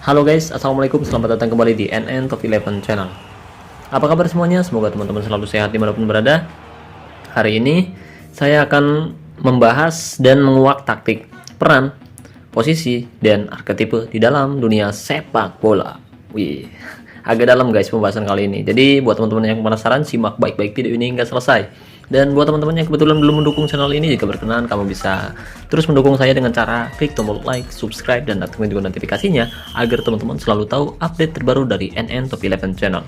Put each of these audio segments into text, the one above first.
Halo guys, assalamualaikum, selamat datang kembali di NN Top 11 Channel. Apa kabar semuanya? Semoga teman-teman selalu sehat dimanapun berada. Hari ini saya akan membahas dan menguak taktik, peran, posisi, dan arketipe di dalam dunia sepak bola. Wih, agak dalam guys pembahasan kali ini. Jadi buat teman-teman yang penasaran, simak baik-baik video ini hingga selesai. Dan buat teman-teman yang kebetulan belum mendukung channel ini, jika berkenan kamu bisa terus mendukung saya dengan cara klik tombol like, subscribe, dan aktifkan juga notifikasinya agar teman-teman selalu tahu update terbaru dari NN Top 11 Channel.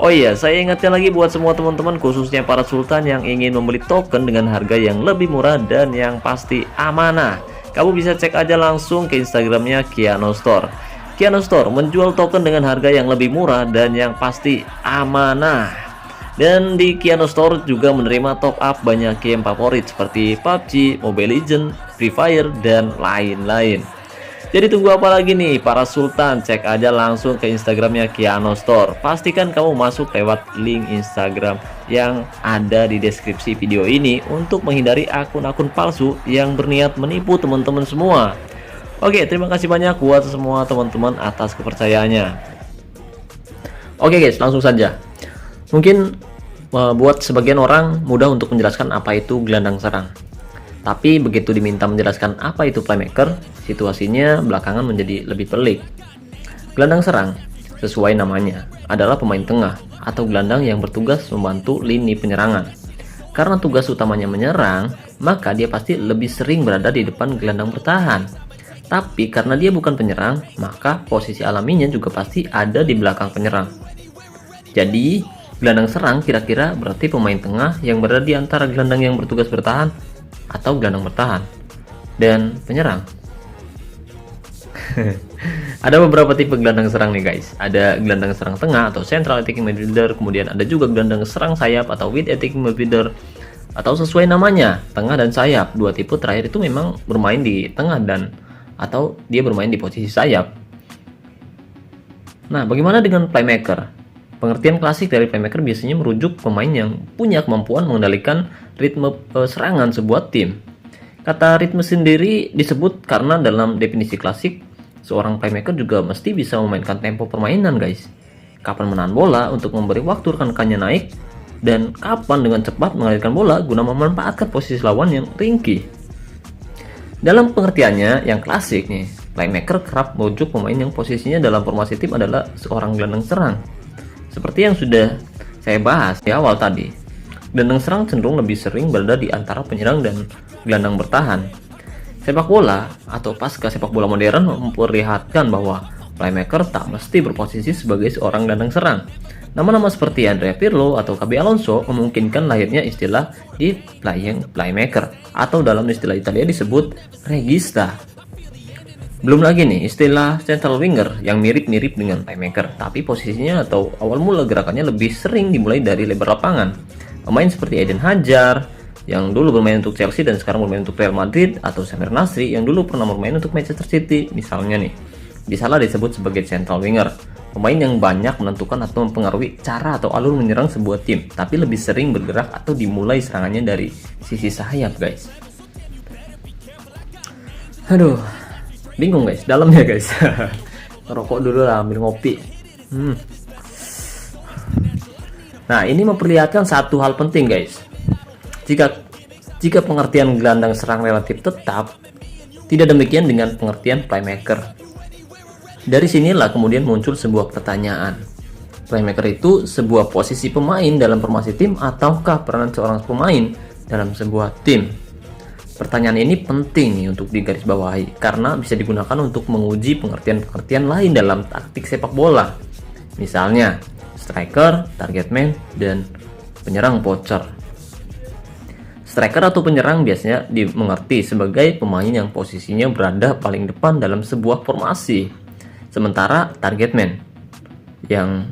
Oh iya, saya ingatkan lagi buat semua teman-teman, khususnya para sultan yang ingin membeli token dengan harga yang lebih murah dan yang pasti amanah. Kamu bisa cek aja langsung ke Instagramnya Kiano Store. Kiano Store menjual token dengan harga yang lebih murah dan yang pasti amanah. Dan di Kiano Store juga menerima top up banyak game favorit seperti PUBG, Mobile Legends, Free Fire, dan lain-lain. Jadi tunggu apa lagi nih para sultan, cek aja langsung ke Instagramnya Kiano Store. Pastikan kamu masuk lewat link Instagram yang ada di deskripsi video ini untuk menghindari akun-akun palsu yang berniat menipu teman-teman semua. Oke, terima kasih banyak buat semua teman-teman atas kepercayaannya. Oke guys, langsung saja. Mungkin buat sebagian orang mudah untuk menjelaskan apa itu gelandang serang. Tapi begitu diminta menjelaskan apa itu playmaker, situasinya belakangan menjadi lebih pelik. Gelandang serang, sesuai namanya, adalah pemain tengah atau gelandang yang bertugas membantu lini penyerangan. Karena tugas utamanya menyerang, maka dia pasti lebih sering berada di depan gelandang bertahan. Tapi karena dia bukan penyerang, maka posisi alaminya juga pasti ada di belakang penyerang. Jadi gelandang serang kira-kira berarti pemain tengah yang berada di antara gelandang yang bertugas bertahan atau gelandang bertahan dan penyerang. Ada beberapa tipe gelandang serang nih guys. Ada gelandang serang tengah atau central attacking midfielder, kemudian ada juga gelandang serang sayap atau wide attacking midfielder, atau sesuai namanya, tengah dan sayap. Dua tipe terakhir itu memang bermain di tengah dan atau dia bermain di posisi sayap. Nah, bagaimana dengan playmaker? Pengertian klasik dari playmaker biasanya merujuk pemain yang punya kemampuan mengendalikan ritme serangan sebuah tim. Kata ritme sendiri disebut karena dalam definisi klasik, seorang playmaker juga mesti bisa memainkan tempo permainan guys. Kapan menahan bola untuk memberi waktu rekan-rekannya naik, dan kapan dengan cepat mengalirkan bola guna memanfaatkan posisi lawan yang ringkih. Dalam pengertiannya yang klasik nih, playmaker kerap merujuk pemain yang posisinya dalam formasi tim adalah seorang gelandang serang. Seperti yang sudah saya bahas di awal tadi, gelandang serang cenderung lebih sering berada di antara penyerang dan gelandang bertahan. Sepak bola atau pasca sepak bola modern memperlihatkan bahwa playmaker tak mesti berposisi sebagai seorang gelandang serang. Nama-nama seperti Andrea Pirlo atau Xabi Alonso memungkinkan lahirnya istilah deep lying playmaker atau dalam istilah Italia disebut regista. Belum lagi nih istilah central winger yang mirip-mirip dengan playmaker, tapi posisinya atau awal mula gerakannya lebih sering dimulai dari lebar lapangan. Pemain seperti Eden Hazard yang dulu bermain untuk Chelsea dan sekarang bermain untuk Real Madrid, atau Samir Nasri yang dulu pernah bermain untuk Manchester City misalnya nih, bisalah disebut sebagai central winger. Pemain yang banyak menentukan atau mempengaruhi cara atau alur menyerang sebuah tim, tapi lebih sering bergerak atau dimulai serangannya dari sisi sayap guys. Aduh, bingung guys, dalamnya guys. Ngerokok dulu lah, ambil ngopi. Nah, ini memperlihatkan satu hal penting guys. Jika pengertian gelandang serang relatif tetap, tidak demikian dengan pengertian playmaker. Dari sinilah kemudian muncul sebuah pertanyaan. Playmaker itu sebuah posisi pemain dalam formasi tim ataukah peranan seorang pemain dalam sebuah tim? Pertanyaan ini penting nih untuk digarisbawahi karena bisa digunakan untuk menguji pengertian-pengertian lain dalam taktik sepak bola. Misalnya, striker, target man, dan penyerang poacher. Striker atau penyerang biasanya dimengerti sebagai pemain yang posisinya berada paling depan dalam sebuah formasi. Sementara target man yang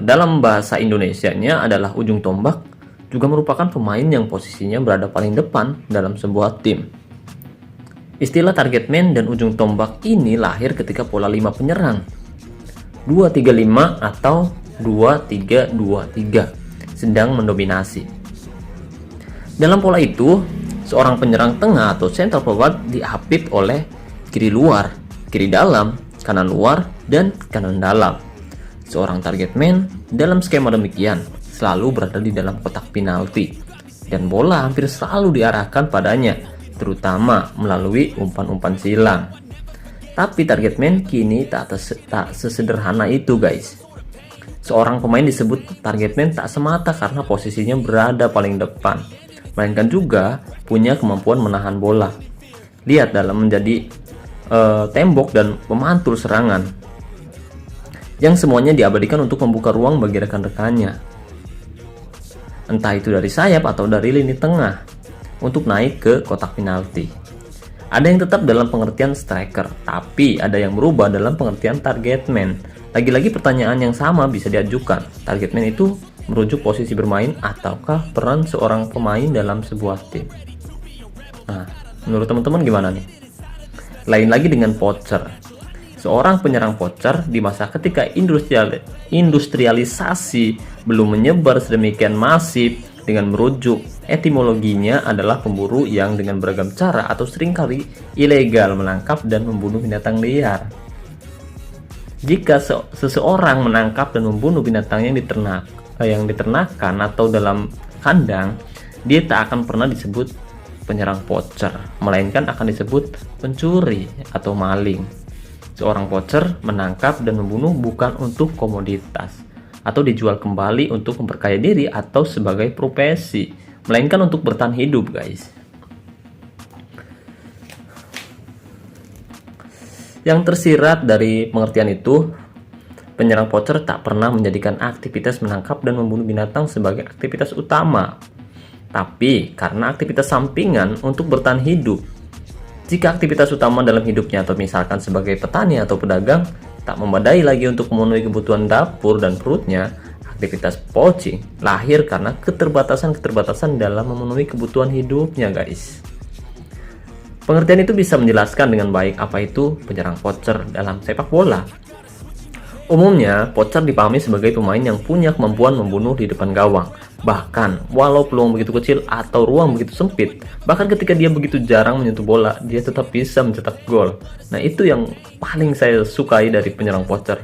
dalam bahasa Indonesianya adalah ujung tombak juga merupakan pemain yang posisinya berada paling depan dalam sebuah tim. Istilah target man dan ujung tombak ini lahir ketika pola 5 penyerang 2-3-5 atau 2-3-2-3 sedang mendominasi. Dalam pola itu, seorang penyerang tengah atau central forward diapit oleh kiri luar kiri dalam, kanan luar, dan kanan dalam. Seorang target man dalam skema demikian selalu berada di dalam kotak penalti, dan bola hampir selalu diarahkan padanya, terutama melalui umpan-umpan silang. Tapi target man kini tak sesederhana itu, guys. Seorang pemain disebut target man tak semata karena posisinya berada paling depan, melainkan juga punya kemampuan menahan bola. Lihat dalam menjadi tembok dan memantul serangan, yang semuanya diabadikan untuk membuka ruang bagi rekan-rekannya, entah itu dari sayap atau dari lini tengah, untuk naik ke kotak penalti. Ada yang tetap dalam pengertian striker, tapi ada yang berubah dalam pengertian target man. Lagi-lagi pertanyaan yang sama bisa diajukan. Target man itu merujuk posisi bermain ataukah peran seorang pemain dalam sebuah tim? Nah, menurut teman-teman gimana nih? Lain lagi dengan poacher. Seorang penyerang poacher di masa ketika industrialisasi belum menyebar sedemikian masif, dengan merujuk etimologinya adalah pemburu yang dengan beragam cara atau seringkali ilegal menangkap dan membunuh binatang liar. Jika seseorang menangkap dan membunuh binatang yang diternakan atau dalam kandang, dia tak akan pernah disebut penyerang poacher, melainkan akan disebut pencuri atau maling. Seorang poacher menangkap dan membunuh bukan untuk komoditas atau dijual kembali untuk memperkaya diri atau sebagai profesi, melainkan untuk bertahan hidup, guys. Yang tersirat dari pengertian itu, penyerang poacher tak pernah menjadikan aktivitas menangkap dan membunuh binatang sebagai aktivitas utama, tapi karena aktivitas sampingan untuk bertahan hidup. Jika aktivitas utama dalam hidupnya atau misalkan sebagai petani atau pedagang tak memadai lagi untuk memenuhi kebutuhan dapur dan perutnya, aktivitas poaching lahir karena keterbatasan dalam memenuhi kebutuhan hidupnya, guys. Pengertian itu bisa menjelaskan dengan baik apa itu penyerang poacher dalam sepak bola. Umumnya, poacher dipahami sebagai pemain yang punya kemampuan membunuh di depan gawang. Bahkan, walau peluang begitu kecil atau ruang begitu sempit, bahkan ketika dia begitu jarang menyentuh bola, dia tetap bisa mencetak gol. Nah, itu yang paling saya sukai dari penyerang poacher.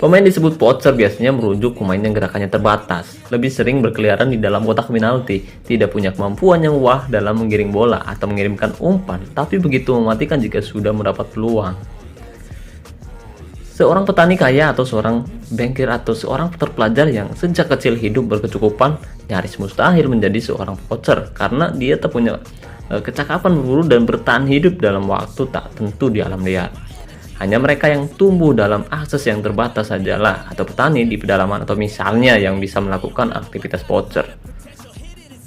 Pemain disebut poacher biasanya merujuk pemain yang gerakannya terbatas, lebih sering berkeliaran di dalam kotak penalti, tidak punya kemampuan yang wah dalam menggiring bola atau mengirimkan umpan, tapi begitu mematikan jika sudah mendapat peluang. Seorang petani kaya atau seorang bankir atau seorang terpelajar yang sejak kecil hidup berkecukupan nyaris mustahil menjadi seorang poacher karena dia tak punya kecakapan berburu dan bertahan hidup dalam waktu tak tentu di alam liar. Hanya mereka yang tumbuh dalam akses yang terbatas sajalah, atau petani di pedalaman atau misalnya, yang bisa melakukan aktivitas poacher.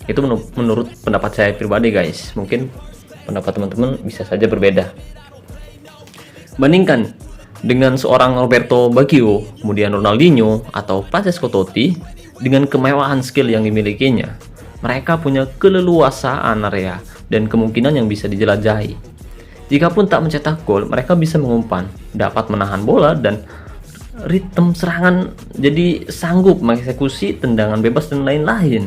Itu menurut pendapat saya pribadi, guys. Mungkin pendapat teman-teman bisa saja berbeda. Bandingkan dengan seorang Roberto Baggio, kemudian Ronaldinho atau Francesco Totti, dengan kemewahan skill yang dimilikinya, mereka punya keleluasaan area dan kemungkinan yang bisa dijelajahi. Jikapun tak mencetak gol, mereka bisa mengumpan, dapat menahan bola dan ritme serangan, jadi sanggup mengeksekusi tendangan bebas dan lain-lain.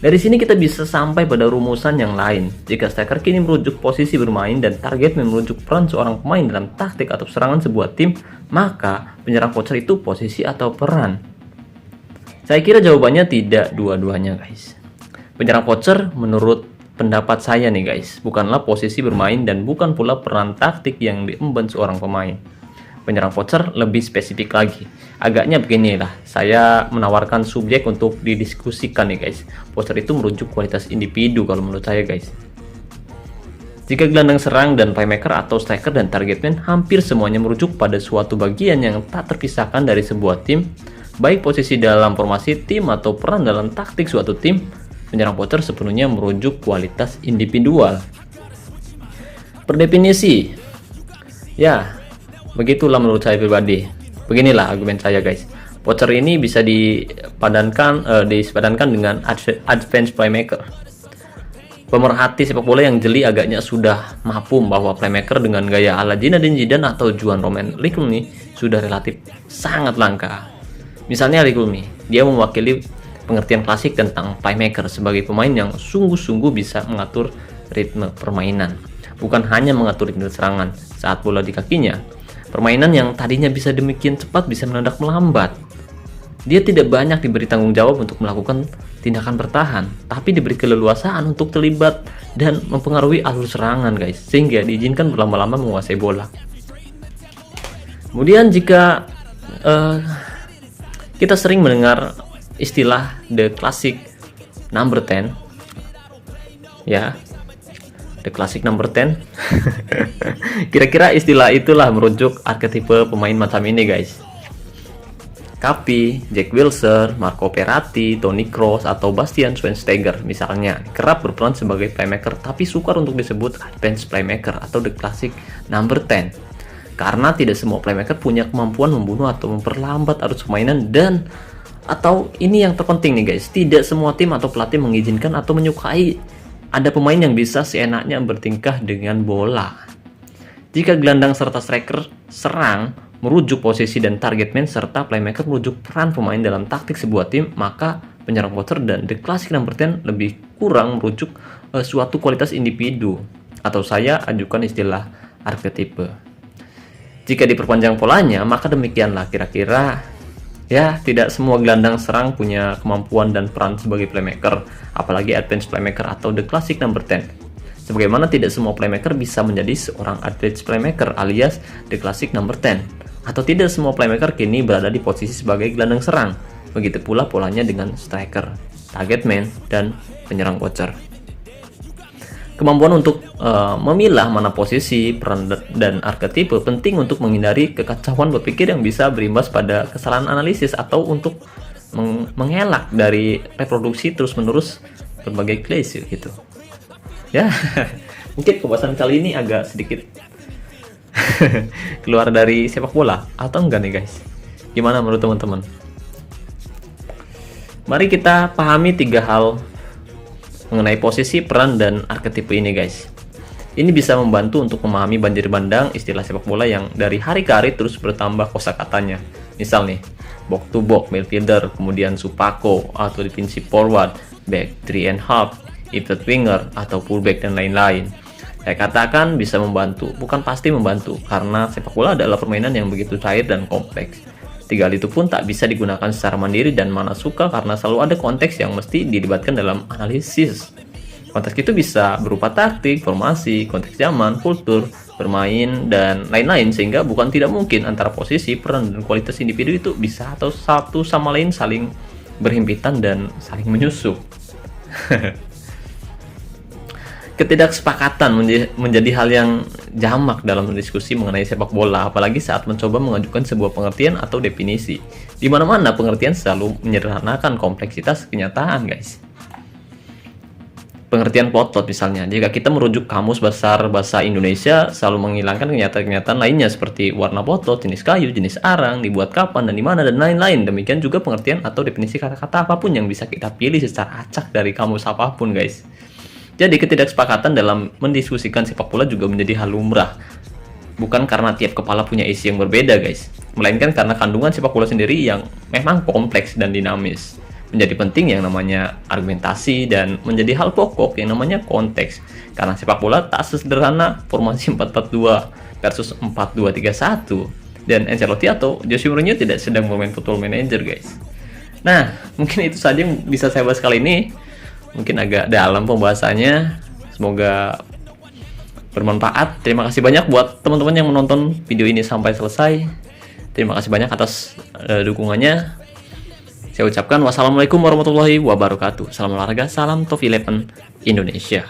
Dari sini kita bisa sampai pada rumusan yang lain. Jika striker kini merujuk posisi bermain dan target merujuk peran seorang pemain dalam taktik atau serangan sebuah tim, maka penyerang poacher itu posisi atau peran. Saya kira jawabannya tidak dua-duanya, guys. Penyerang poacher menurut pendapat saya nih, guys, bukanlah posisi bermain dan bukan pula peran taktik yang diemban seorang pemain. Penyerang poacher lebih spesifik lagi. Agaknya beginilah, saya menawarkan subjek untuk didiskusikan nih, guys. Poacher itu merujuk kualitas individu kalau menurut saya, guys. Jika gelandang serang dan playmaker atau striker dan target man hampir semuanya merujuk pada suatu bagian yang tak terpisahkan dari sebuah tim, baik posisi dalam formasi tim atau peran dalam taktik suatu tim, penyerang poacher sepenuhnya merujuk kualitas individual. Per definisi, ya, begitulah menurut saya pribadi. Beginilah argumen saya, guys. Poacher ini bisa disepadankan dengan advanced playmaker. Pemerhati sepak bola yang jeli agaknya sudah mafhum bahwa playmaker dengan gaya ala Zinedine Zidane atau Juan Roman Riquelme sudah relatif sangat langka. Misalnya Riquelme, dia mewakili pengertian klasik tentang playmaker sebagai pemain yang sungguh-sungguh bisa mengatur ritme permainan, bukan hanya mengatur lini serangan saat bola di kakinya. Permainan yang tadinya bisa demikian cepat bisa mendadak melambat. Dia tidak banyak diberi tanggung jawab untuk melakukan tindakan bertahan, tapi diberi keleluasaan untuk terlibat dan mempengaruhi alur serangan guys, sehingga diizinkan berlama-lama menguasai bola. Kemudian jika kita sering mendengar istilah the classic number 10, ya, the classic number 10. Kira-kira istilah itulah merujuk arketipe pemain macam ini guys. Kapi, Jack Wilshere, Marco Verratti, Toni Kroos, atau Bastian Schweinsteiger misalnya kerap berperan sebagai playmaker tapi sukar untuk disebut advanced playmaker atau the classic number 10 karena tidak semua playmaker punya kemampuan membunuh atau memperlambat arus permainan, dan atau ini yang terpenting nih guys, tidak semua tim atau pelatih mengizinkan atau menyukai ada pemain yang bisa seenaknya bertingkah dengan bola. Jika gelandang serta striker serang merujuk posisi dan target man, serta playmaker merujuk peran pemain dalam taktik sebuah tim, maka penyerang poacher dan the classic number 10 lebih kurang merujuk suatu kualitas individu, atau saya ajukan istilah arketipe. Jika diperpanjang polanya, maka demikianlah kira-kira ya, tidak semua gelandang serang punya kemampuan dan peran sebagai playmaker, apalagi advanced playmaker atau the classic number 10. Sebagaimana tidak semua playmaker bisa menjadi seorang advanced playmaker alias the classic number 10, atau tidak semua playmaker kini berada di posisi sebagai gelandang serang. Begitu pula polanya dengan striker, target man, dan penyerang poacher. Kemampuan untuk memilah mana posisi, peran, dan arketipe penting untuk menghindari kekacauan berpikir yang bisa berimbas pada kesalahan analisis atau untuk mengelak dari reproduksi terus-menerus berbagai klise gitu. Ya, mungkin pembahasan kali ini agak sedikit keluar dari sepak bola atau enggak nih guys? Gimana menurut teman-teman? Mari kita pahami 3 hal mengenai posisi, peran, dan arketipe ini guys. Ini bisa membantu untuk memahami banjir bandang istilah sepak bola yang dari hari ke hari terus bertambah kosakatanya. Misal nih, box to box, midfielder, kemudian supako atau defensive forward, back 3.5, inside winger atau fullback, dan lain-lain. Saya katakan bisa membantu, bukan pasti membantu, karena sepak bola adalah permainan yang begitu cair dan kompleks. 3 hal itu pun tak bisa digunakan secara mandiri dan mana suka karena selalu ada konteks yang mesti dilibatkan dalam analisis. Konteks itu bisa berupa taktik, formasi, konteks zaman, kultur, bermain, dan lain-lain, sehingga bukan tidak mungkin antara posisi, peran, dan kualitas individu itu bisa atau satu sama lain saling berhimpitan dan saling menyusup. Ketidaksepakatan menjadi hal yang jamak dalam diskusi mengenai sepak bola, apalagi saat mencoba mengajukan sebuah pengertian atau definisi. Di mana-mana pengertian selalu menyederhanakan kompleksitas kenyataan, guys. Pengertian potlot misalnya, jika kita merujuk kamus besar bahasa Indonesia, selalu menghilangkan kenyataan-kenyataan lainnya seperti warna potlot, jenis kayu, jenis arang, dibuat kapan dan di mana, dan lain-lain. Demikian juga pengertian atau definisi kata-kata apapun yang bisa kita pilih secara acak dari kamus apapun, guys. Jadi ketidaksepakatan dalam mendiskusikan sepak bola juga menjadi hal lumrah. Bukan karena tiap kepala punya isi yang berbeda guys, melainkan karena kandungan sepak bola sendiri yang memang kompleks dan dinamis. Menjadi penting yang namanya argumentasi dan menjadi hal pokok yang namanya konteks. Karena sepak bola tak sesederhana formasi 4-4-2 versus 4-2-3-1. Dan Ancelotti atau Jose Mourinho tidak sedang bermain football manager guys. Nah, mungkin itu saja yang bisa saya bahas kali ini. Mungkin agak dalam pembahasannya, semoga bermanfaat. Terima kasih banyak buat teman-teman yang menonton video ini sampai selesai. Terima kasih banyak atas dukungannya. Saya ucapkan wassalamualaikum warahmatullahi wabarakatuh. Salam olahraga, salam Top 11 Indonesia.